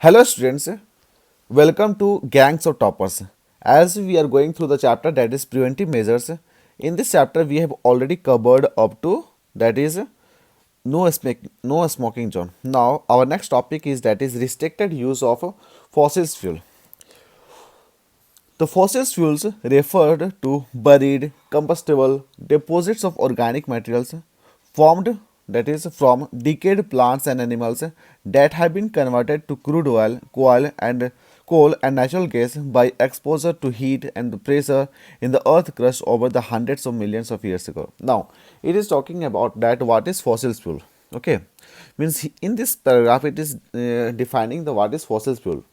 Hello students, welcome to Gangs of Toppers. As we are going through the chapter that is preventive measures, in this chapter we have already covered up to that is no smoking zone. Now our next topic is that is restricted use of fossil fuel. The fossil fuels referred to buried, combustible deposits of organic materials formed that is from decayed plants and animals that have been converted to crude oil, coal and natural gas by exposure to heat and pressure in the earth crust over the hundreds of millions of years ago. Now, it is talking about that what is fossil fuel. Okay, means in this paragraph it is defining the what is fossil fuel.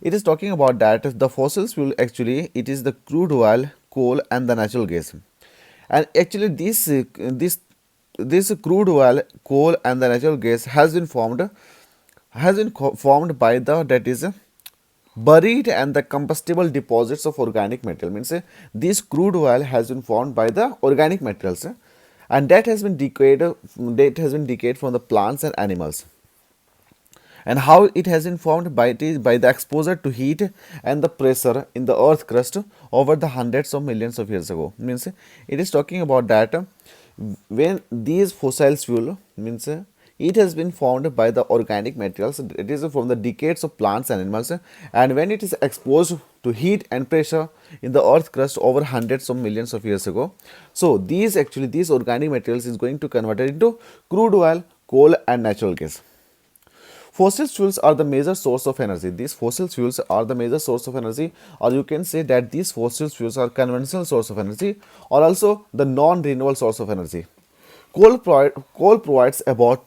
It is talking about that the fossil fuel actually it is the crude oil, coal and the natural gas. And actually this crude oil, coal and the natural gas has been formed by the that is buried and the combustible deposits of organic material. Means this crude oil has been formed by the organic materials and that has been decayed from the plants and animals. And how it has been formed by the exposure to heat and the pressure in the earth crust over the hundreds of millions of years ago. Means it is talking about that when these fossil fuel means it has been formed by the organic materials, it is from the decades of plants and animals, and when it is exposed to heat and pressure in the earth crust over hundreds of millions of years ago, so these organic materials is going to convert it into crude oil, coal and natural gas. Fossil fuels are the major source of energy. These fossil fuels are the major source of energy, or you can say that these fossil fuels are conventional source of energy, or also the non-renewable source of energy. Coal provides about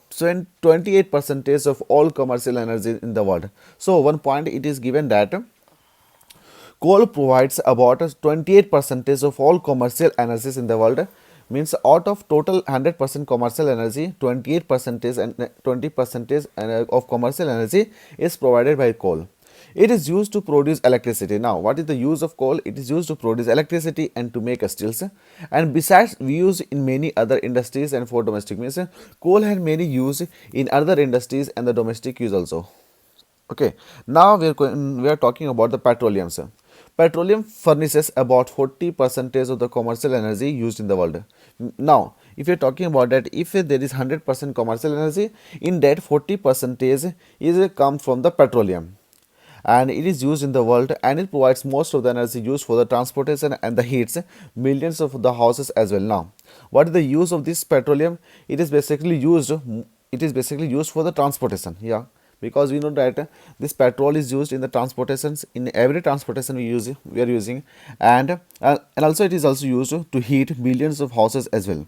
28 percentage of all commercial energy in the world. So one point it is given that coal provides about 28 percentage of all commercial energies in the world. Means out of total 100% commercial energy, 28 percentage and 20 percentage of commercial energy is provided by coal. It is used to produce electricity. Now what is the use of coal? It is used to produce electricity and to make steels, and besides we use in many other industries and for domestic. Means coal has many use in other industries and the domestic use also. Okay, now we are talking about the petroleum, sir. Petroleum furnishes about 40 percentage of the commercial energy used in the world. Now, if you're talking about that, if there is 100% commercial energy, in that 40 percentage is come from the petroleum, and it is used in the world, and it provides most of the energy used for the transportation and the heats millions of the houses as well. Now, what is the use of this petroleum? It is basically used for the transportation. Yeah, because we know that this petrol is used in the transportations, in every transportation we are using, and also it is also used to heat millions of houses as well.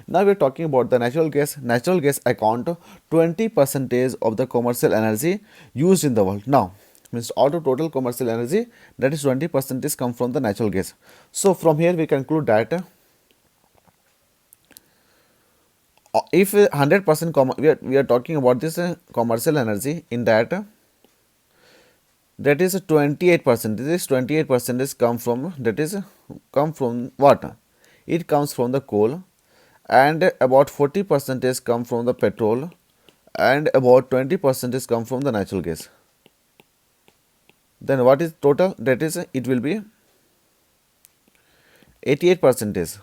Now we are talking about the natural gas. Natural gas account 20 percentage of the commercial energy used in the world. Now means out of total commercial energy, that is 20 percentage come from the natural gas. So from here we conclude that if 100% we are talking about this commercial energy, in that is 28%. This 28% is come from what? It comes from the coal, and about 40% is come from the petrol, and about 20% is come from the natural gas. Then what is total? That is it will be 88%.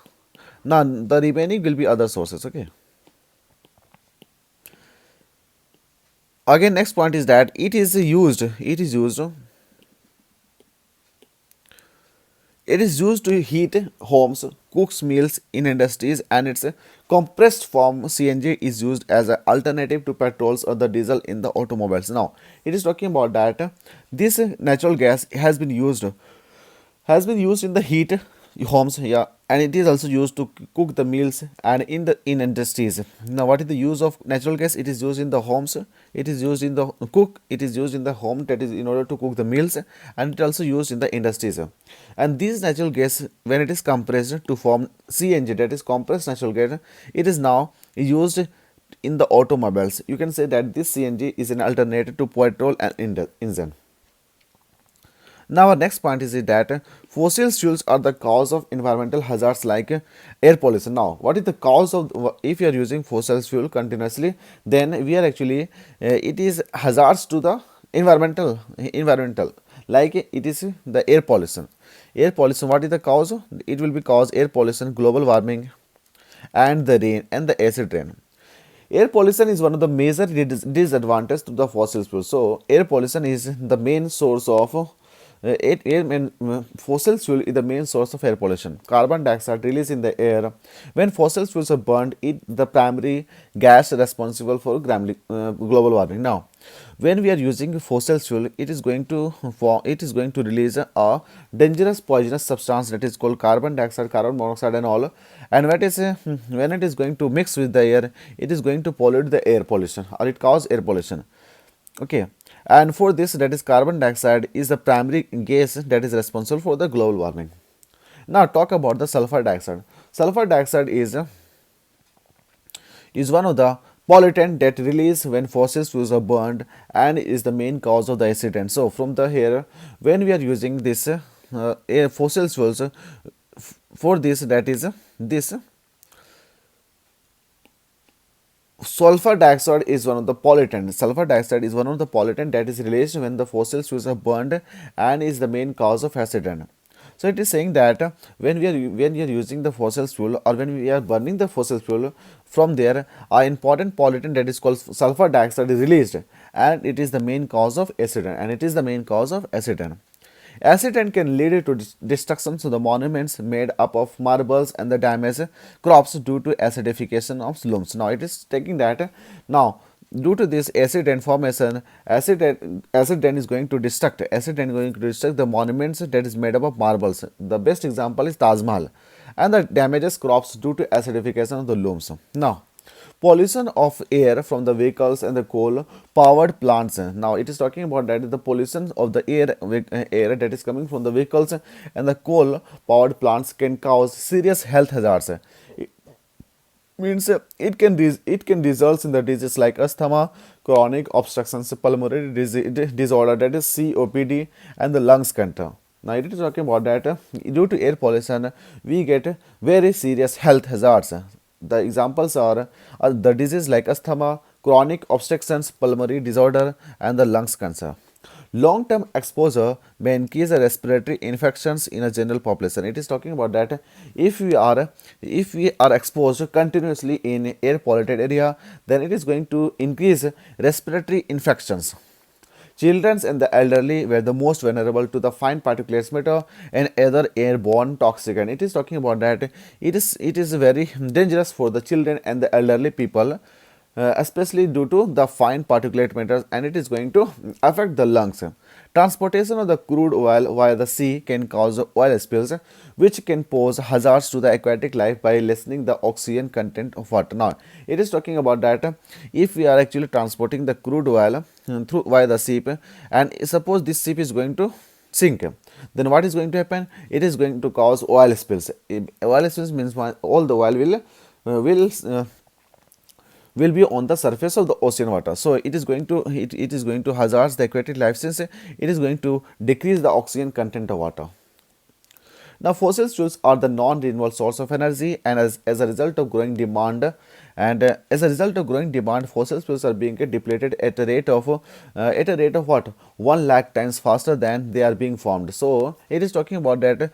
Now the remaining will be other sources. Okay. Again, next point is that it is used to heat homes, cooks meals in industries, and its compressed form CNG is used as an alternative to petrols or the diesel in the automobiles. Now it is talking about that this natural gas has been used in the heat homes, yeah, and it is also used to cook the meals and in industries. Now what is the use of natural gas? It is used in the homes, it is used in the it is used in the home, that is in order to cook the meals, and it also used in the industries. And this natural gas, when it is compressed to form CNG, that is compressed natural gas, it is now used in the automobiles. You can say that this CNG is an alternative to petrol and engine. Now our next point is that fossil fuels are the cause of environmental hazards like air pollution. Now what is the cause of, if you are using fossil fuel continuously, then we are actually it is hazards to the environmental, like it is the air pollution. Air pollution, what is the cause? It will be cause air pollution, global warming, and the rain and the acid rain. Air pollution is one of the major disadvantages to the fossil fuels. So, air pollution is the main source of fossil fuel is the main source of air pollution. Carbon dioxide released in the air when fossil fuels are burned is the primary gas responsible for global warming. Now, when we are using fossil fuel, it is going to release a dangerous poisonous substance that is called carbon dioxide, carbon monoxide, and all. And when it is going to mix with the air, it is going to pollute the air pollution, or it cause air pollution. Okay, and for this, that is carbon dioxide is the primary gas that is responsible for the global warming. Now talk about the sulfur dioxide. Sulfur dioxide is one of the pollutant that release when fossil fuels are burned and is the main cause of the accident. So from the here, when we are using this fossil fuels, for this, that is this sulfur dioxide is one of the pollutant. Sulfur dioxide is one of the pollutant that is released when the fossil fuels are burned and is the main cause of accident. So it is saying that when we are using the fossil fuel, or when we are burning the fossil fuel, from there an important pollutant that is called sulfur dioxide is released, and it is the main cause of accident. And it is the main cause of accident. Accident can lead to destruction of the monuments made up of marbles and the damaged crops due to acidification of slums. Now it is taking that now due to this acid rain formation, acid rain is going to destruct the monuments that is made up of marbles. The best example is Taj Mahal, and the damages crops due to acidification of the looms. Now pollution of air from the vehicles and the coal powered plants. Now it is talking about that the pollution of the air that is coming from the vehicles and the coal powered plants can cause serious health hazards. It means it can result in the diseases like asthma, chronic obstructions, pulmonary disorder, that is COPD, and the lungs cancer. Now it is talking about that due to air pollution we get very serious health hazards. The examples are the disease like asthma, chronic obstructions, pulmonary disorder, and the lungs cancer. Long-term exposure may increase the respiratory infections in a general population. It is talking about that if we are exposed continuously in air polluted area, then it is going to increase respiratory infections. Children and the elderly were the most vulnerable to the fine particulates matter and other airborne toxic. And it is talking about that it is very dangerous for the children and the elderly people, especially due to the fine particulate matters, and it is going to affect the lungs. Transportation of the crude oil via the sea can cause oil spills, which can pose hazards to the aquatic life by lessening the oxygen content of water. Now, it is talking about that if we are actually transporting the crude oil through via the ship, and suppose this ship is going to sink, then what is going to happen? It is going to cause oil spills. Oil spills means all the oil will be on the surface of the ocean water. So it is going to hazard the aquatic life, since it is going to decrease the oxygen content of water. Now, fossil fuels are the non-renewable source of energy, and as a result of growing demand, fossil fuels are being depleted at a rate of what 1 lakh times faster than they are being formed. So it is talking about that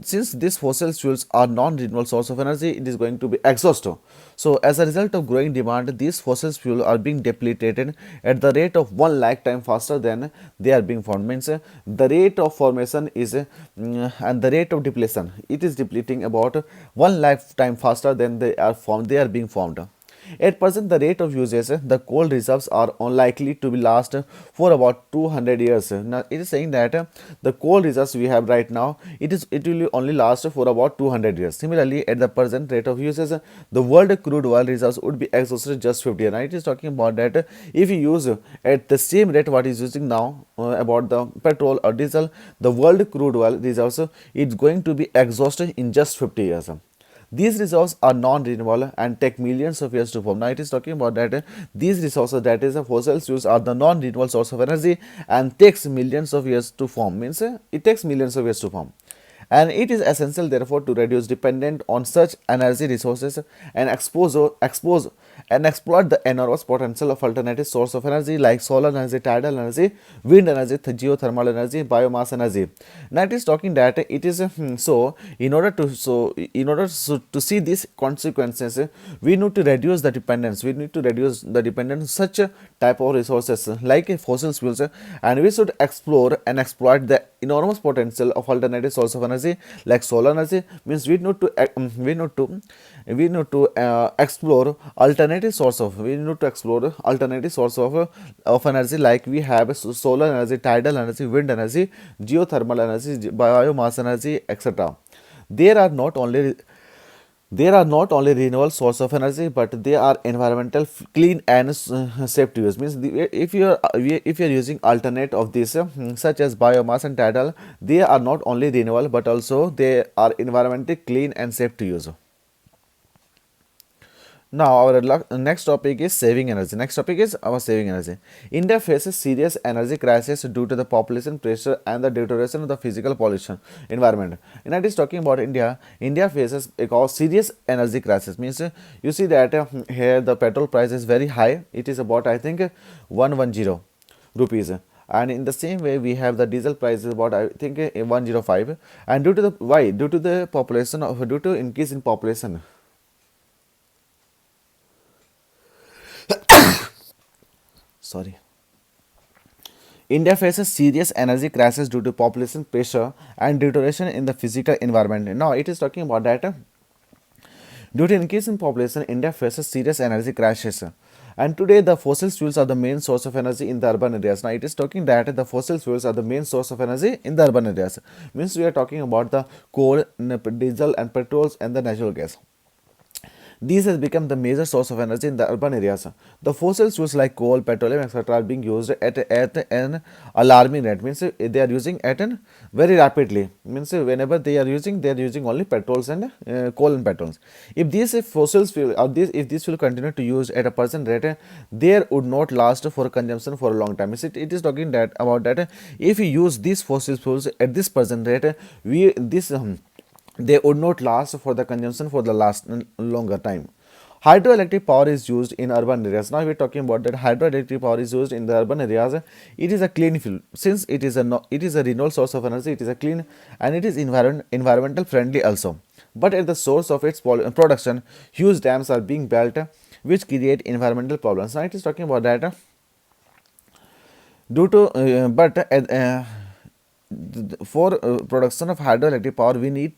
since these fossil fuels are non-renewable source of energy, it is going to be exhausted. So as a result of growing demand, these fossil fuels are being depleted at the rate of 1 lakh times faster than they are being formed. Means the rate of formation is and the rate of depletion, it is depleting about 1 lakh times faster than they are being formed. At present, the rate of usage, the coal reserves are unlikely to be last for about 200 years. Now, it is saying that the coal reserves we have right now, it will only last for about 200 years. Similarly, at the present rate of usage, the world crude oil reserves would be exhausted just 50 years. Now, it is talking about that if you use at the same rate what is using now about the petrol or diesel, the world crude oil reserves is going to be exhausted in just 50 years. These resources are non-renewable and take millions of years to form. Now it is talking about that these resources, that is fossil fuels, are the non-renewable source of energy and takes millions of years to form. Means it takes millions of years to form. And it is essential therefore to reduce dependent on such energy resources and expose and exploit the enormous potential of alternative source of energy like solar energy, tidal energy, wind energy, geothermal energy, biomass energy. Now it is talking that it is so in order to see these consequences, we need to reduce the dependence. We need to reduce the dependence on such a type of resources like fossil fuels, and we should explore and exploit the enormous potential of alternative source of energy like solar energy. Means we need to explore alternative source of we need to explore alternative source of energy like we have solar energy, tidal energy, wind energy, geothermal energy, biomass energy, etc. There are not only there are not only renewable source of energy, but they are environmental clean and safe to use. Means if you are using alternate of this such as biomass and tidal, they are not only renewable but also they are environmentally clean and safe to use. Now, our next topic is saving energy. Next topic is our saving energy. India faces serious energy crisis due to the population pressure and the deterioration of the physical pollution environment. And it is talking about India. India faces a serious energy crisis. Means you see that here the petrol price is very high. It is about I think 110 rupees. And in the same way, we have the diesel price is about I think 105. And due to the why? Due to the population of due to increase in population. Sorry. India faces serious energy crisis due to population pressure and deterioration in the physical environment. Now, it is talking about that due to increase in population, India faces serious energy crisis. And today, the fossil fuels are the main source of energy in the urban areas. Now, it is talking that the fossil fuels are the main source of energy in the urban areas. Means we are talking about the coal, diesel, and petrols and the natural gas. These has become the major source of energy in the urban areas. The fossil fuels like coal, petroleum, etc. are being used at an alarming rate. Means they are using at an very rapidly. Means whenever they are using only petrols and coal and petrols. If these fossil fuel or if this will continue to use at a percent rate, there would not last for consumption for a long time. It is talking that about that if we use these fossil fuels at this percent rate, they would not last for the consumption for the last longer time. Hydroelectric power is used in urban areas. Now we are talking about that hydroelectric power is used in the urban areas. It is a clean fuel since it is a renewable source of energy. It is a clean and it is environmental friendly also. But at the source of its production, huge dams are being built, which create environmental problems. Now it is talking about that due to but for production of hydroelectric power we need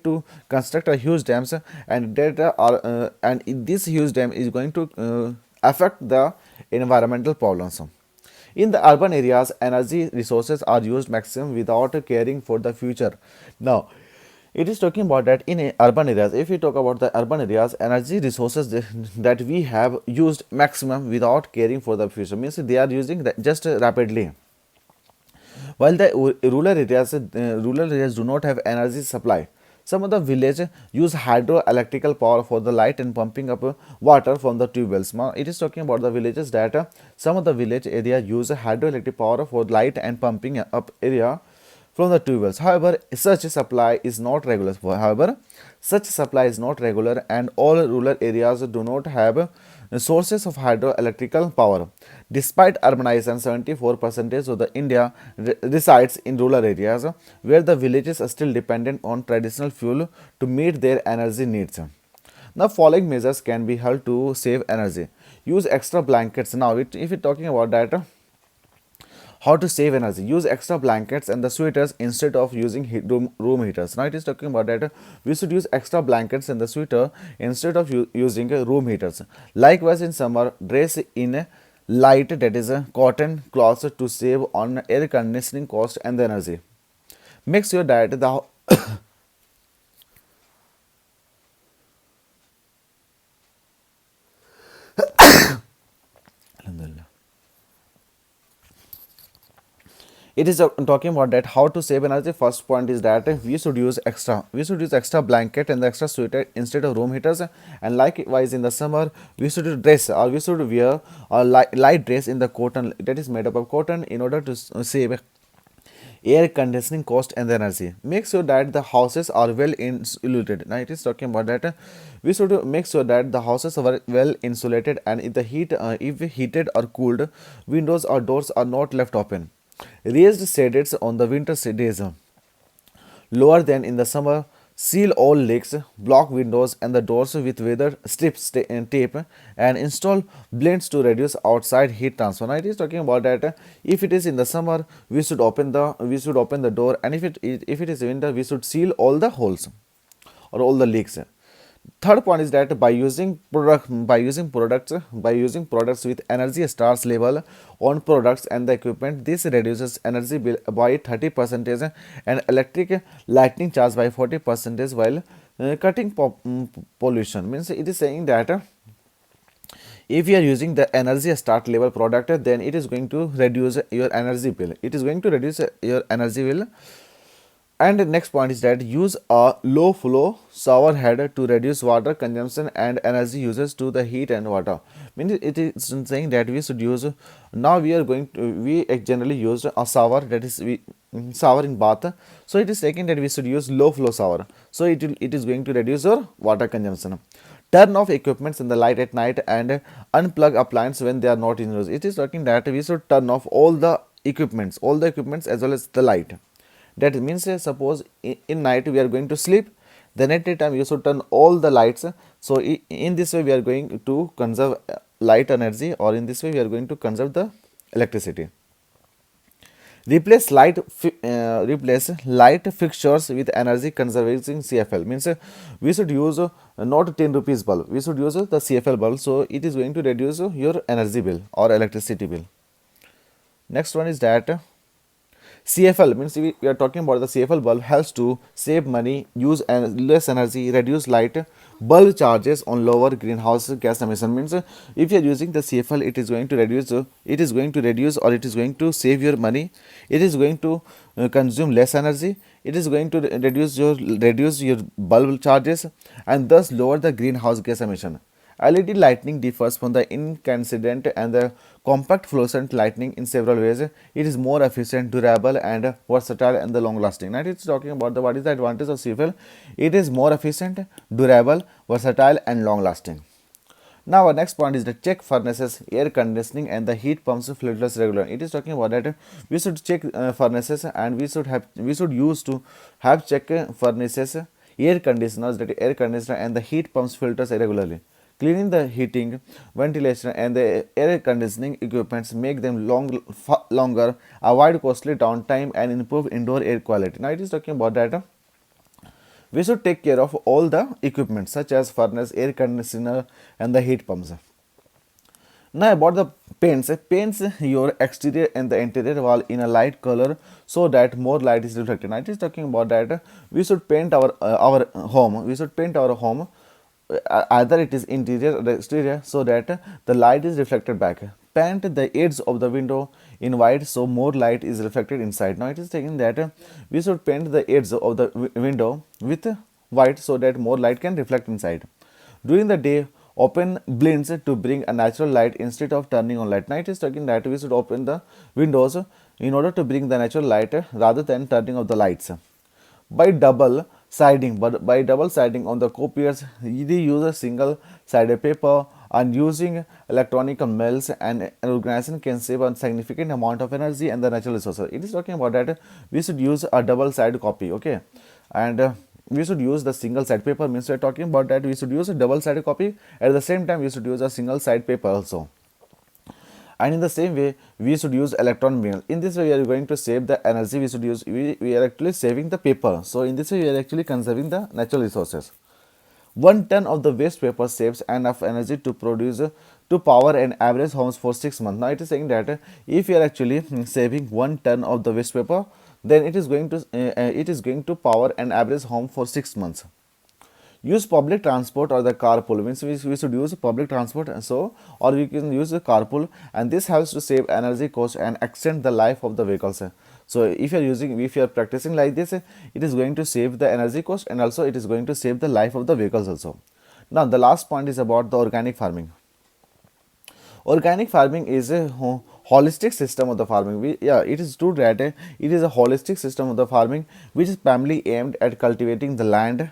to construct a huge dams, and that are and this huge dam is going to affect the environmental problems. In the urban areas, energy resources are used maximum without caring for the future. Now it is talking about that in urban areas. If we talk about the urban areas, energy resources that we have used maximum without caring for the future. Means they are using just rapidly, while the rural areas do not have energy supply. Some of the villages use hydroelectrical power for the light and pumping up water from the tube wells. Now, it is talking about the villages that some of the village area use hydroelectric power for light and pumping up area from the tube wells. However, such supply is not regular. And all rural areas do not have sources of hydroelectrical power. Despite urbanization, 74% of the India resides in rural areas where the villages are still dependent on traditional fuel to meet their energy needs. Now, following measures can be held to save energy. Use extra blankets. Now, if we're talking about that, how to save energy: use extra blankets and the sweaters instead of using room heaters. Now it is talking about that we should use extra blankets and the sweater instead of using room heaters. Likewise, in summer, dress in a light, that is a cotton cloths, to save on air conditioning cost and the energy. Make sure that the it is talking about that how to save energy. First point is that we should use extra blanket and the extra sweater instead of room heaters. And likewise, in the summer, we should dress or we should wear a light dress in the cotton, that is made up of cotton, in order to save air conditioning cost and the energy. Make sure that the houses are well insulated. Now it is talking about that we should make sure that the houses are well insulated, and if the if heated or cooled, windows or doors are not left open. Raised shades on the winter days lower than in the summer. Seal all leaks, block windows and the doors with weather strips and tape, and install blinds to reduce outside heat transfer. Now it is talking about that if it is in the summer, we should open the door, and if it is winter, we should seal all the holes or all the leaks. Third point is that by using products with energy stars label on products and the equipment, this reduces energy bill by 30% and electric lighting charge by 40% while cutting pollution. Means it is saying that if you are using the energy start level product, then it is going to reduce your energy bill. It is going to reduce your energy bill. And the next point is that use a low flow shower head to reduce water consumption and energy uses to the heat and water. Means it is saying that we should use, now we generally use a shower, that is we shower in bath. So it is saying that we should use low flow shower. So it is going to reduce your water consumption. Turn off equipments in the light at night and unplug appliances when they are not in use. It is talking that we should turn off all the equipments as well as the light. That means suppose in night we are going to sleep, then at that time you should turn all the lights. So in this way we are going to conserve light energy, or in this way we are going to conserve the electricity. Replace light fixtures with energy conserving CFL. Means we should use not 10 rupees bulb, we should use the CFL bulb. So it is going to reduce your energy bill or electricity bill. Next one is that CFL means we are talking about the CFL bulb helps to save money, use less energy, reduce light bulb charges on lower greenhouse gas emission. Means if you are using the CFL, it is going to reduce or it is going to save your money. It is going to consume less energy. It is going to reduce your bulb charges and thus lower the greenhouse gas emission. LED lighting differs from the incandescent and the compact fluorescent lighting in several ways. It is more efficient, durable, and versatile and the long lasting. Now it is talking about what is the advantage of CFL. It is more efficient, durable, versatile, and long lasting. Now our next point is the check furnaces, air conditioning, and the heat pumps filters regularly. It is talking about that we should check furnaces, and we should use to have check furnaces, air conditioners, and the heat pumps filters regularly. Cleaning the heating, ventilation, and the air conditioning equipments make them longer, avoid costly downtime, and improve indoor air quality. Now it is talking about that we should take care of all the equipment such as furnace, air conditioner, and the heat pumps. Now about the paints your exterior and the interior wall in a light color so that more light is reflected. Now it is talking about that we should paint our home. We should paint our home, either it is interior or exterior, so that the light is reflected back. Paint the edge of the window in white so more light is reflected inside. Now it is taking that we should paint the edge of the window with white so that more light can reflect inside. During the day, open blinds to bring a natural light instead of turning on light. Now it is talking that we should open the windows in order to bring the natural light rather than turning off the lights. By double siding on the copiers, they use a single sided paper, and using electronic mails and organization can save a significant amount of energy and the natural resources. It is talking about that we should use a double sided copy, okay, and we should use the single side paper. Means we are talking about that we should use a double sided copy, at the same time we should use a single side paper also. And in the same way we should use electron mail. In this way we are going to save the energy. We are actually saving the paper. So in this way we are actually conserving the natural resources. 1 ton of the waste paper saves enough energy to power an average homes for 6 months. Now it is saying that if you are actually saving 1 ton of the waste paper, then it is going to power an average home for 6 months. Use public transport or the carpool. Means we should use public transport, so or we can use the carpool, and this helps to save energy cost and extend the life of the vehicles. So if you are practicing like this, it is going to save the energy cost, and also it is going to save the life of the vehicles also. Now the last point is about the organic farming. Organic farming is holistic system of the farming. It is true that it is a holistic system of the farming which is primarily aimed at cultivating the land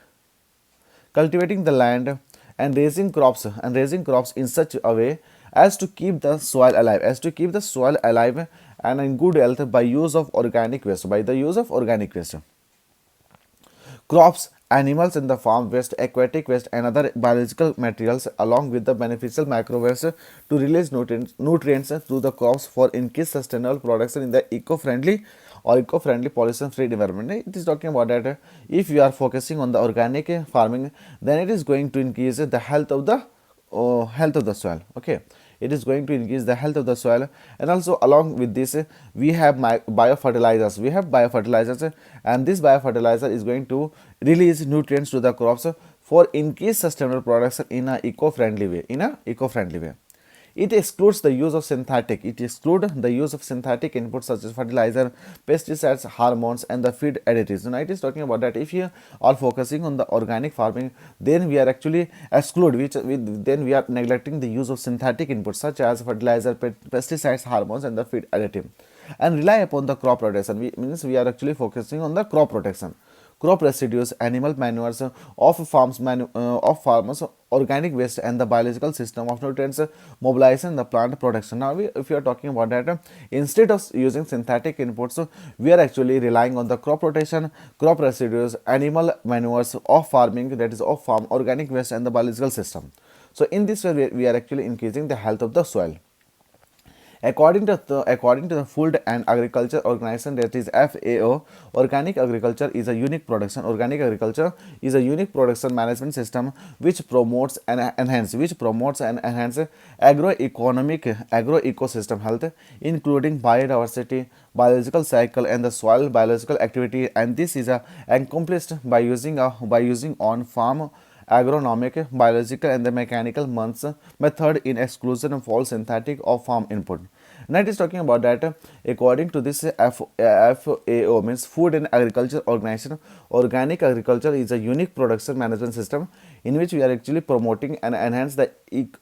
and raising crops in such a way as to keep the soil alive, and in good health by use of organic waste, crops, animals in the farm waste, aquatic waste, and other biological materials, along with the beneficial micro waste, to release nutrients through the crops for increased sustainable production in the eco-friendly pollution-free environment. It is talking about that if you are focusing on the organic farming, then it is going to increase the health of the soil. Okay, it is going to increase the health of the soil, and also along with this we have biofertilizers, and this biofertilizer is going to release nutrients to the crops for increased sustainable production in a eco-friendly way. It excludes the use of synthetic inputs such as fertilizer, pesticides, hormones, and the feed additives. Now it is talking about that if you are focusing on the organic farming, then we are actually then we are neglecting the use of synthetic inputs such as fertilizer, pesticides, hormones, and the feed additive, and rely upon the crop protection. Means we are actually focusing on the crop protection, crop residues, animal manures of farmers, organic waste, and the biological system of nutrients mobilization the plant production. Now, if you are talking about that, instead of using synthetic inputs, we are actually relying on the crop rotation, crop residues, animal manures of farming, that is of farm, organic waste, and the biological system. So, in this way, we are actually increasing the health of the soil. According to the Food and Agriculture Organization, that is FAO, organic agriculture is a unique production. Organic agriculture is a unique production management system which promotes and enhance agro-ecosystem health, including biodiversity, biological cycle, and the soil biological activity. And this is accomplished by using on-farm agronomic, biological, and the mechanical method in exclusion of all synthetic or farm input. Now it is talking about that according to this FAO, means Food and Agriculture Organization, organic agriculture is a unique production management system in which we are actually promoting and enhance the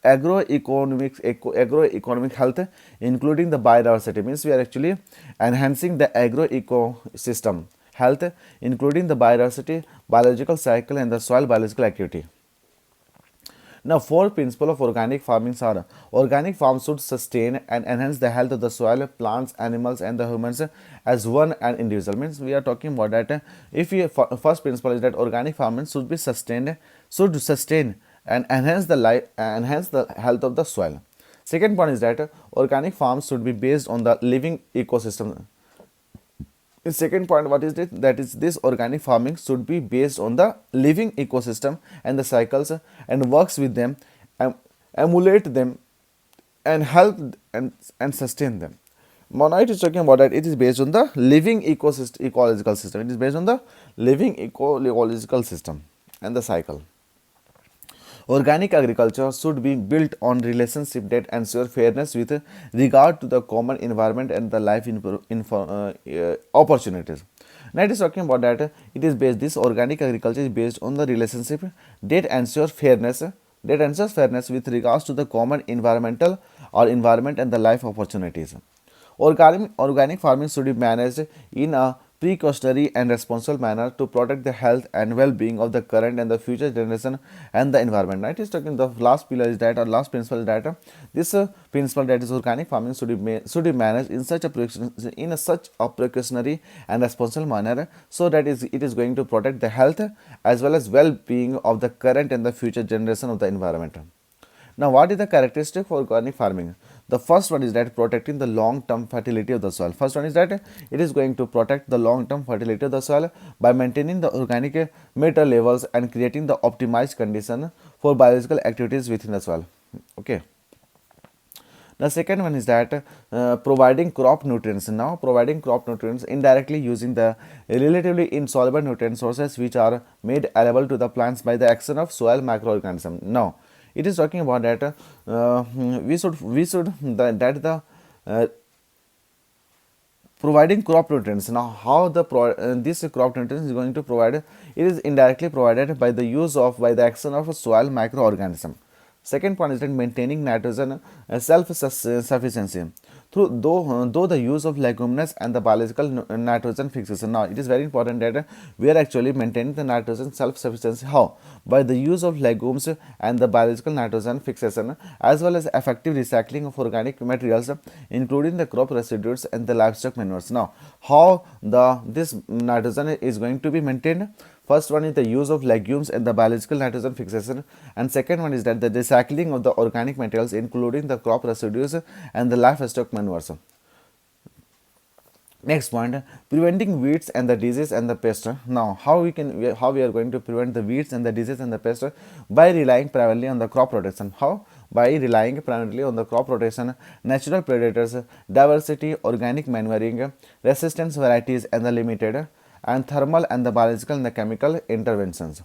agroeconomic health, including the biodiversity. Means we are actually enhancing the agroecosystem health, including the biodiversity, biological cycle, and the soil biological activity. Now, four principles of organic farming are: organic farm should sustain and enhance the health of the soil, plants, animals, and the humans as one and individual. Means we are talking about that. If we first principle is that organic farming should sustain and enhance the health of the soil. Second point is that organic farms should be based on the living ecosystem. The second point, what is it? That is, this organic farming should be based on the living ecosystem and the cycles, and works with them, emulate them, and help and sustain them. Now it is talking about that it is based on the living ecological system. It is based on the living ecological system and the cycle. Organic agriculture should be built on relationship that ensure fairness with regard to the common environment and the life opportunities. Now it is talking about that this organic agriculture is based on the relationship that ensures fairness with regards to the common environment and the life opportunities. Organic farming should be managed in a precautionary and responsible manner to protect the health and well-being of the current and the future generation and the environment. Right? It's talking the last pillar is that, or last principle is that this principle, that is organic farming should be managed in such a precautionary and responsible manner, so that it is going to protect the health as well as well-being of the current and the future generation of the environment. Now, what is the characteristic for organic farming? The first one is that protecting the long-term fertility of the soil. First one is that it is going to protect the long-term fertility of the soil by maintaining the organic matter levels and creating the optimized condition for biological activities within the soil. Okay. The second one is that providing crop nutrients. Now, providing crop nutrients indirectly using the relatively insoluble nutrient sources which are made available to the plants by the action of soil microorganisms. Now, it is talking about that providing crop nutrients. Now, how this crop nutrients is going to provide? It is indirectly provided by the action of soil microorganism. Second point is that maintaining nitrogen self-sufficiency though the use of leguminous and the biological nitrogen fixation. Now it is very important that we are actually maintaining the nitrogen self-sufficiency. How? By the use of legumes and the biological nitrogen fixation, as well as effective recycling of organic materials, including the crop residues and the livestock manures. Now, how the this nitrogen is going to be maintained? First one is the use of legumes and the biological nitrogen fixation, and second one is that the recycling of the organic materials, including the crop residues and the livestock manures. Next point, preventing weeds and the disease and the pest. Now, how we are going to prevent the weeds and the disease and the pest? By relying primarily on the crop rotation. How? By relying primarily on the crop rotation, natural predators, diversity, organic manuring, resistance varieties, and the limited and thermal and the biological and the chemical interventions.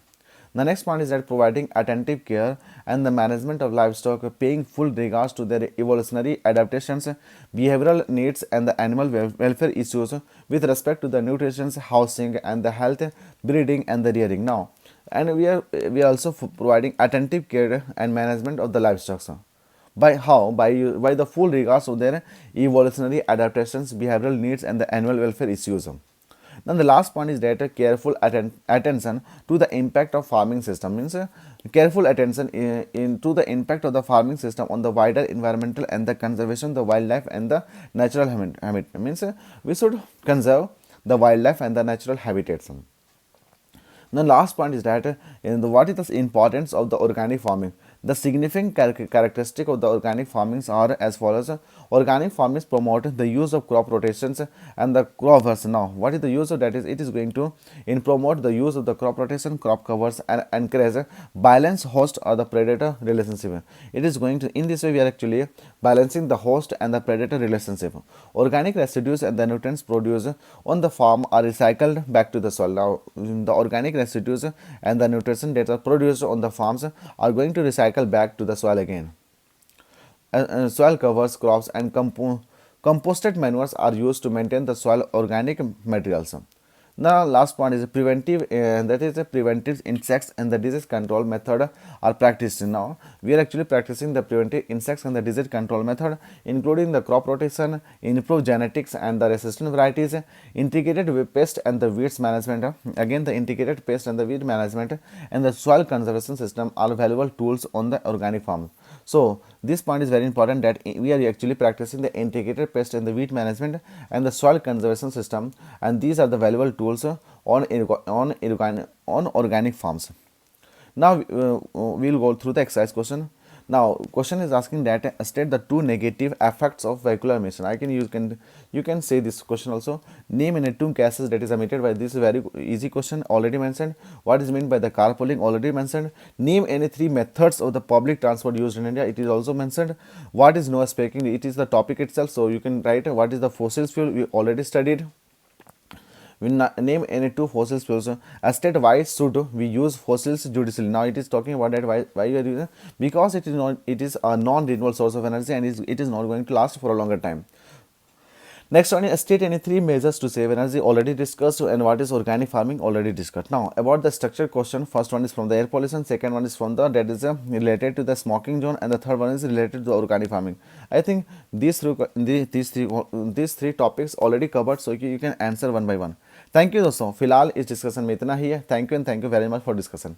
The next point is that providing attentive care and the management of livestock, paying full regards to their evolutionary adaptations, behavioral needs, and the animal welfare issues with respect to the nutrition, housing, and the health, breeding, and the rearing. Now, and we are also providing attentive care and management of the livestock. By how? By the full regards of their evolutionary adaptations, behavioral needs, and the animal welfare issues. Then the last point is that careful attention to the impact of farming system, means careful attention into the impact of the farming system on the wider environmental and the conservation of the wildlife and the natural habitat. Means we should conserve the wildlife and the natural habitats. The last point is that what is the importance of the organic farming? The significant characteristic of the organic farmings are as follows. Organic farmings promote the use of crop rotations and the crop covers. Now, what is the use of that? Is it is going to promote the use of the crop rotation, crop covers, and encourage balance host or the predator relationship. It is going to, in this way we are actually balancing the host and the predator relationship. Organic residues and the nutrients produced on the farm are recycled back to the soil. Now, the organic residues and the nutrition that are produced on the farms are going to recycle back to the soil again. Soil covers, crops, and composted manures are used to maintain the soil organic materials. The last point is preventive, that is, preventive insects and the disease control method are practiced. Now, we are actually practicing the preventive insects and the disease control method, including the crop rotation, improved genetics and the resistant varieties, integrated with pest and the weeds management. Again, the integrated pest and the weed management and the soil conservation system are valuable tools on the organic farm. So, this point is very important, that we are actually practicing the integrated pest and the weed management and the soil conservation system, and these are the valuable tools on organic farms. Now, we will go through the exercise question. Now, question is asking that state the two negative effects of vehicular emission. You can say this question also. Name any two gases that is emitted by this very easy question, already mentioned. What is meant by the carpooling, already mentioned. Name any three methods of the public transport used in India. It is also mentioned. What is noise packing? It is the topic itself. So you can write what is the fossil fuel. We already studied. We name any two fossil fuels. State why should we use fossils judiciously. Now it is talking about that why we are using, because it is a non-renewable source of energy and it is not going to last for a longer time. Next one is state any three measures to save energy, already discussed, and what is organic farming, already discussed. Now about the structured question, first one is from the air pollution, second one is from the that is related to the smoking zone, and the third one is related to organic farming. I think these three topics already covered, so you can answer one by one. Thank you दोस्तों, फिलहाल इस discussion में इतना ही है. Thank you and thank you very much for discussion.